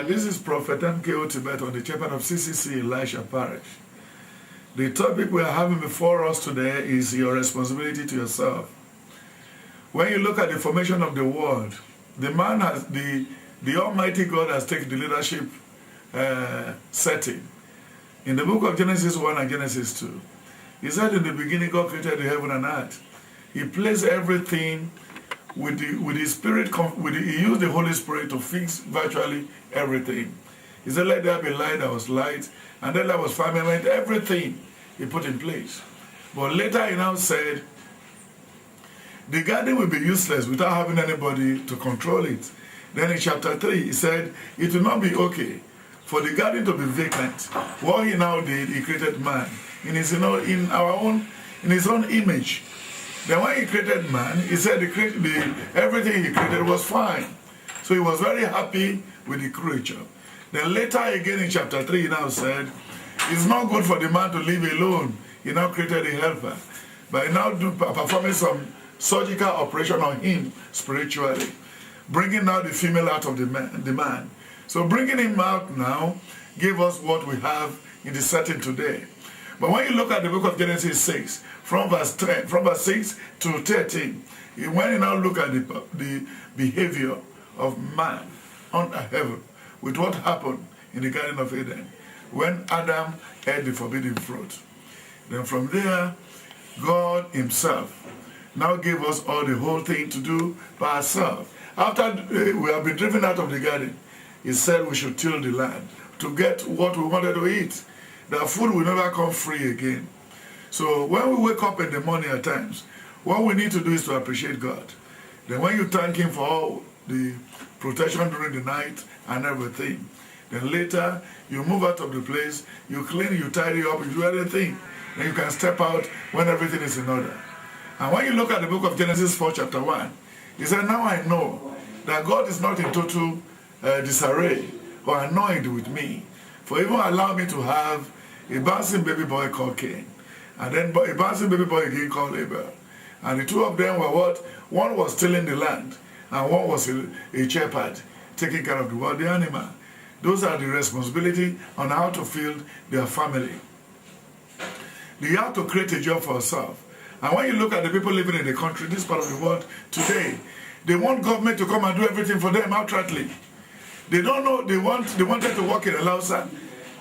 This is Prophet M.K.O. Tibet on the chairman of CCC Elisha Parish. The topic we are having before us today is your responsibility to yourself. When you look at the formation of the world, the Almighty God has taken the leadership setting. In the book of Genesis 1 and Genesis 2, he said in the beginning God created the heaven and earth. He placed everything with the Spirit, he used the Holy Spirit to fix virtually everything. He said, let there be light, there was light, and then there was firmament, everything he put in place. But later he now said, the garden will be useless without having anybody to control it. Then in chapter 3, he said, it will not be okay for the garden to be vacant. What he now did, he created man in his own image. Then when he created man, he said everything he created was fine. So he was very happy with the creature. Then later again in chapter 3, he now said, it's not good for the man to live alone. He now created a helper. But he now performing some surgical operation on him spiritually, bringing out the female out of the man. So bringing him out now gave us what we have in the setting today. But when you look at the book of Genesis 6, from verse 6 to 13, when you now look at the behavior of man under heaven, with what happened in the Garden of Eden, when Adam ate the forbidden fruit. Then from there, God himself now gave us all the whole thing to do by ourselves. After we have been driven out of the garden, he said we should till the land to get what we wanted to eat. That food will never come free again. So when we wake up in the morning at times, what we need to do is to appreciate God. Then when you thank him for all the protection during the night and everything, then later you move out of the place, you clean, you tidy up, you do everything. Then you can step out when everything is in order. And when you look at the book of Genesis 4 chapter 1, he said, now I know that God is not in total disarray or annoyed with me, for even allow me to have a bouncing baby boy called Cain, and then a bouncing baby boy again called Abel. And the two of them were what? One was tilling the land, and one was a shepherd, taking care of the animal. Those are the responsibility on how to feed their family. You have to create a job for yourself. And when you look at the people living in the country, this part of the world today, they want government to come and do everything for them outrightly. They don't know, they wanted to work in Alausa,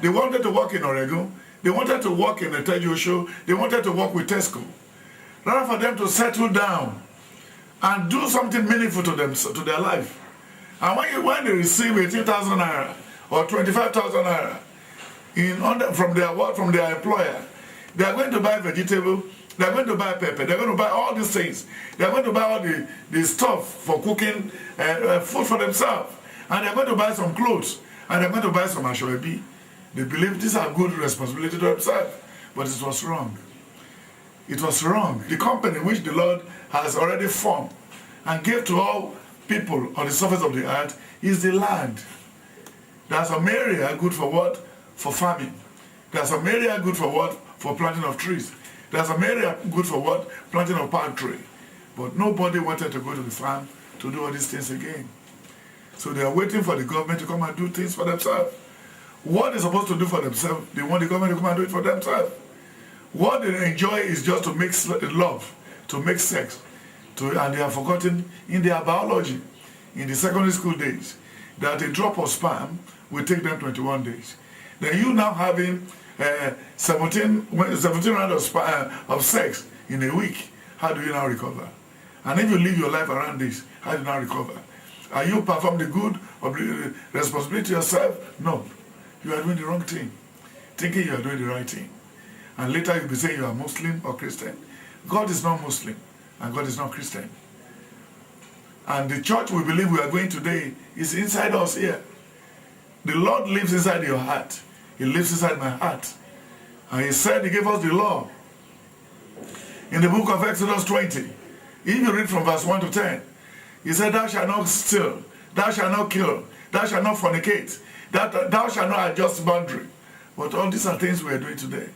they wanted to work in Oregon, they wanted to work in the Tejo show, they wanted to work with Tesco. Rather for them to settle down and do something meaningful to them, to their life. And when they receive 18,000 naira or 25,000 naira from their employer, they are going to buy vegetable, they are going to buy pepper, they are going to buy all these things. They are going to buy all the stuff for cooking food for themselves. And they are going to buy some clothes, and they are going to buy some ashoebi. They believe these are good responsibility to themselves. But it was wrong. It was wrong. The company which the Lord has already formed and gave to all people on the surface of the earth is the land. There's some area good for what? For farming. There's some area good for what? For planting of trees. There's some area good for what? Planting of palm tree. But nobody wanted to go to the farm to do all these things again. So they are waiting for the government to come and do things for themselves. What they're supposed to do for themselves, they want the government to come and do it for themselves. What they enjoy is just to make love, to make sex. And they have forgotten in their biology, in the secondary school days, that a drop of sperm will take them 21 days. Then you now having 17 rounds of sex in a week, how do you now recover? And if you live your life around this, how do you now recover? Are you perform the good or the responsibility to yourself? No. You are doing the wrong thing. Thinking you are doing the right thing. And later you'll be saying you are Muslim or Christian. God is not Muslim and God is not Christian. And the church we believe we are going today is inside us here. The Lord lives inside your heart. He lives inside my heart. And he said he gave us the law. In the book of Exodus 20, if you read from verse 1 to 10, he said, thou shalt not steal, thou shalt not kill, thou shalt not fornicate, thou shalt not adjust boundary. But all these are things we are doing today.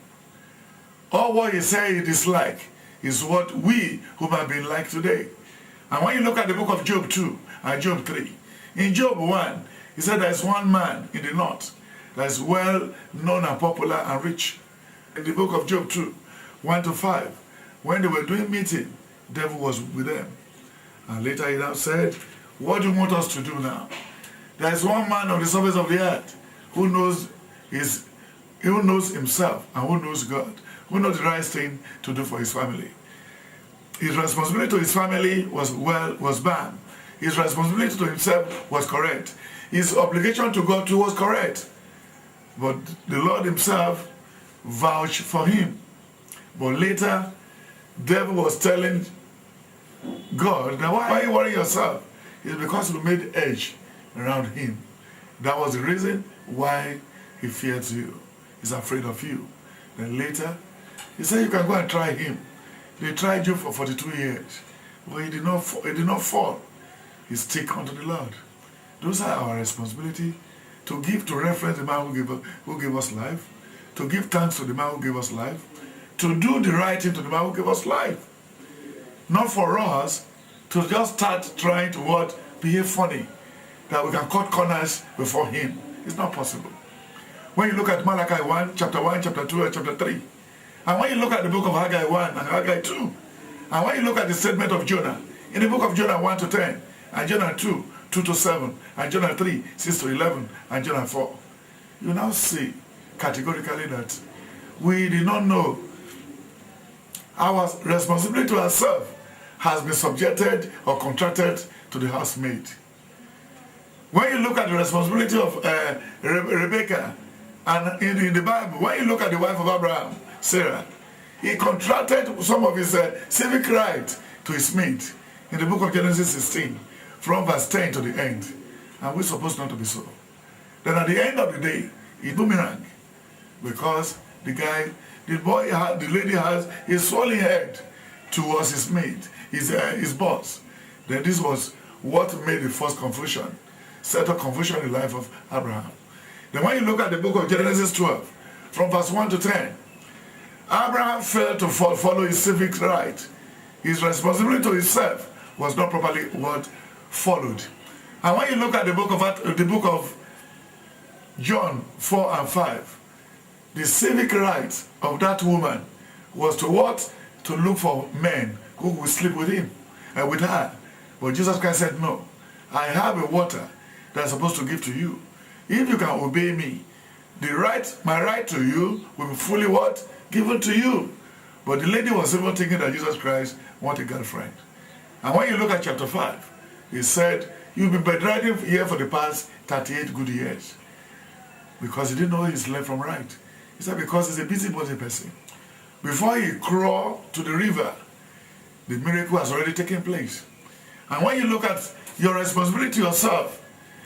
All what he said he dislike is what we whom have been like today. And when you look at the book of Job 2 and Job 3, in Job 1, He said there is one man in the north that is well known and popular and rich. In the book of Job 2, 1-5, when they were doing meeting, the devil was with them. And later he now said, what do you want us to do now? There is one man on the surface of the earth who knows himself and who knows God, who knows the right thing to do for his family. His responsibility to his family was bad. His responsibility to himself was correct. His obligation to God too was correct. But the Lord himself vouched for him. But later, the devil was telling God, now why are you worrying yourself? It's because you made edge around him. That was the reason why he fears you. He's afraid of you. Then later, he said you can go and try him. They tried you for 42 years, but he did not fall. He stick unto the Lord. Those are our responsibility, to give to reference the man who gave us life, to give thanks to the man who gave us life, to do the right thing to the man who gave us life. Not for us to just start trying to behave funny, that we can cut corners before him. It's not possible. When you look at Malachi 1, chapter 2, and chapter 3, and when you look at the book of Haggai 1 and Haggai 2, and when you look at the statement of Jonah, in the book of Jonah 1-10, and Jonah 2, 2-7, and Jonah 3, 6-11, and Jonah 4, you now see categorically that we did not know our responsibility to ourselves has been subjected or contracted to the housemaid. When you look at the responsibility of Rebecca, and in the Bible, when you look at the wife of Abraham, Sarah, he contracted some of his civic right to his maid in the book of Genesis 16, from verse 10 to the end. And we're supposed not to be so. Then at the end of the day, it's boomerang. Because the lady has his swollen head towards his maid, his boss. Then this was what made the first confusion, set of confusion in the life of Abraham. Then when you look at the book of Genesis 12, from verse 1-10, Abraham failed to follow his civic right. His responsibility to himself was not properly followed. And when you look at the book of John 4 and 5, the civic right of that woman was to look for men who would sleep with him and with her. But Jesus Christ said, no, I have a water that I'm supposed to give to you. If you can obey me, my right to you will be fully given to you. But the lady was even thinking that Jesus Christ wanted a girlfriend. And when you look at chapter 5, he said, you've been bedridden here for the past 38 good years. Because he didn't know his left from right. He said because he's a busybody person. Before he crawled to the river, the miracle has already taken place. And when you look at your responsibility to yourself,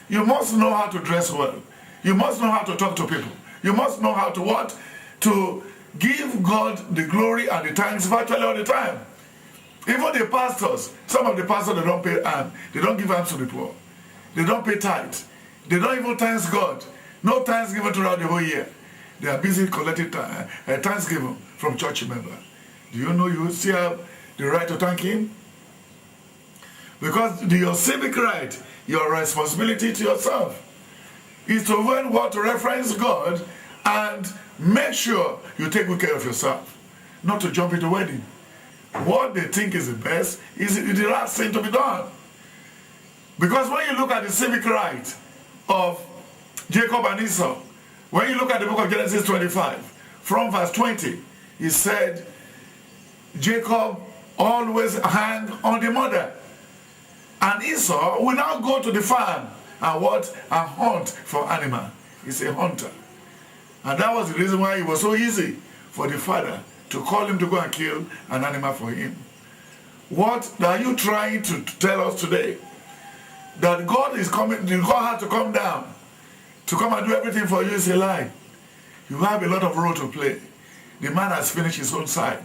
you must know how to dress well. You must know how to talk to people. You must know how to give God the glory and the thanks virtually all the time. Even the pastors, some of the pastors, they don't pay alms. They don't give alms to the poor. They don't pay tithe. They don't even thank God. No thanksgiving throughout the whole year. They are busy collecting thanksgiving from church members. Do you know you still have the right to thank him? Because your civic right, your responsibility to yourself, is to learn what to reference God and make sure you take good care of yourself. Not to jump into a wedding. What they think is the best is the last thing to be done. Because when you look at the civic right of Jacob and Esau, when you look at the book of Genesis 25, from verse 20, he said, Jacob always hang on the mother. And Esau will now go to the farm and hunt for animal. He's a hunter. And that was the reason why it was so easy for the father to call him to go and kill an animal for him. What are you trying to tell us today? That God is coming, God has to come down to come and do everything for you is a lie. You have a lot of role to play. The man has finished his own side.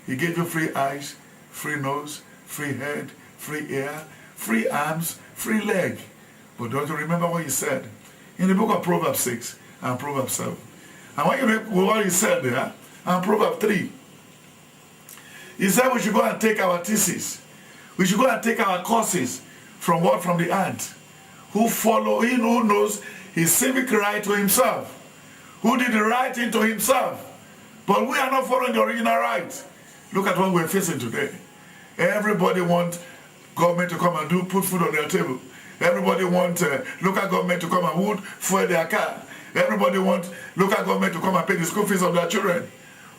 He gave you free eyes, free nose, free head, free ear, free arms, free leg. But don't you remember what he said in the book of Proverbs 6 and Proverbs 7? And when you read what he said there, and Proverbs 3, he said we should go and take our thesis. We should go and take our courses from the ant. who follow, he who knows his civic right to himself, who did the right thing to himself. But we are not following the original right. Look at what we're facing today. Everybody wants government to come and put food on their table. Everybody wants local government to come and fuel their car. Everybody wants local government to come and pay the school fees of their children.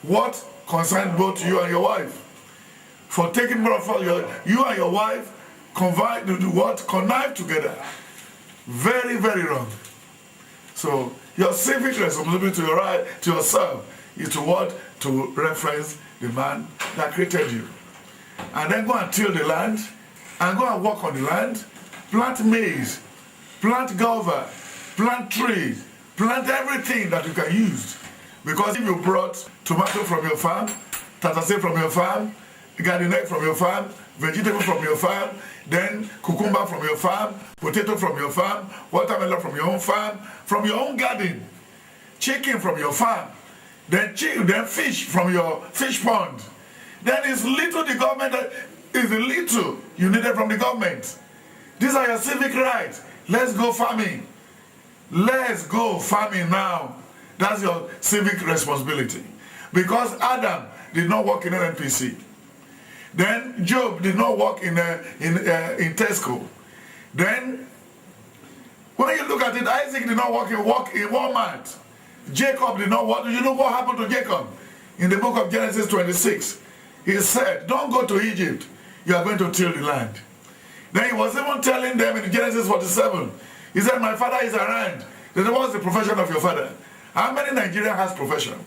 What concerns both you and your wife? For taking more of you and your wife connive together. Very, very wrong. So your civic responsibility to your right, to yourself, is to what? To reference the man that created you. And then go and till the land, and go and work on the land, plant maize, plant guava, plant trees, plant everything that you can use. Because if you brought tomato from your farm, tatasay from your farm, garden egg from your farm, vegetable from your farm, then cucumber from your farm, potato from your farm, watermelon from your own garden, chicken from your farm, then fish from your fish pond. Then it's little the government is the little you needed from the government. These are your civic rights. Let's go farming. Let's go farming now. That's your civic responsibility. Because Adam did not work in an NPC. Then Job did not work in Tesco. Then, when you look at it, Isaac did not work in Walmart. Jacob did not work. You know what happened to Jacob? In the book of Genesis 26, he said, don't go to Egypt. You are going to till the land. Then he was even telling them in Genesis 47, he said, my father is around. Then what's the profession of your father? How many Nigerians has profession?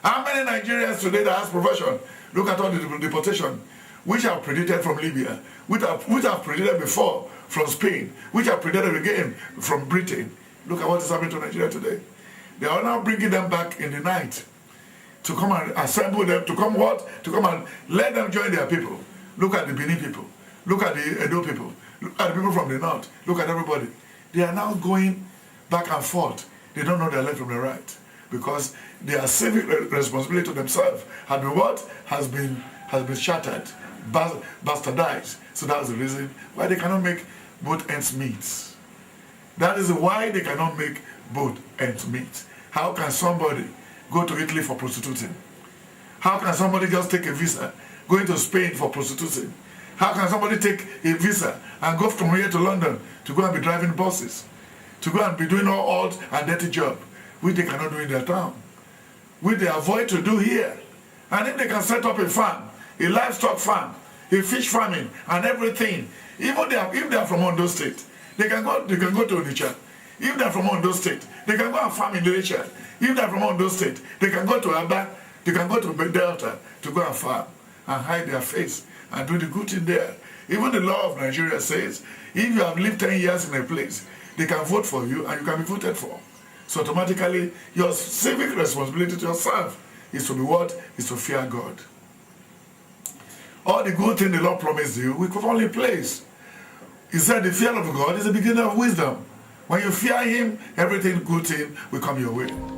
How many Nigerians today that has profession? Look at all the deportation, which are predicted from Libya, which are predicted before from Spain, which are predicted again from Britain. Look at what is happening to Nigeria today. They are now bringing them back in the night to come and assemble them, to come and let them join their people. Look at the Benin people. Look at the Edo people. Look at the people from the north. Look at everybody. They are now going back and forth. They don't know their left from their right. Because their civic responsibility to themselves has been shattered, bastardized. So that's the reason why they cannot make both ends meet. That is why they cannot make both ends meet. How can somebody go to Italy for prostituting? How can somebody just take a visa, go into Spain for prostituting? How can somebody take a visa and go from here to London to go and be driving buses, to go and be doing all odd and dirty job, which they cannot do in their town, which they avoid to do here? And if they can set up a farm, a livestock farm, a fish farming, and everything, even if they are from Ondo State, they can go to Onitsha. If they are from Ondo State, they can go and farm in Onitsha. If they are from Ondo State, they can go to Aba, they can go to Delta to go and farm and hide their face and do the good thing there. Even the law of Nigeria says, if you have lived 10 years in a place, they can vote for you and you can be voted for. So automatically, your civic responsibility to yourself is to be what? Is to fear God. All the good thing the Lord promised you, we could fall in place. He said the fear of God is the beginning of wisdom. When you fear Him, everything good thing will come your way.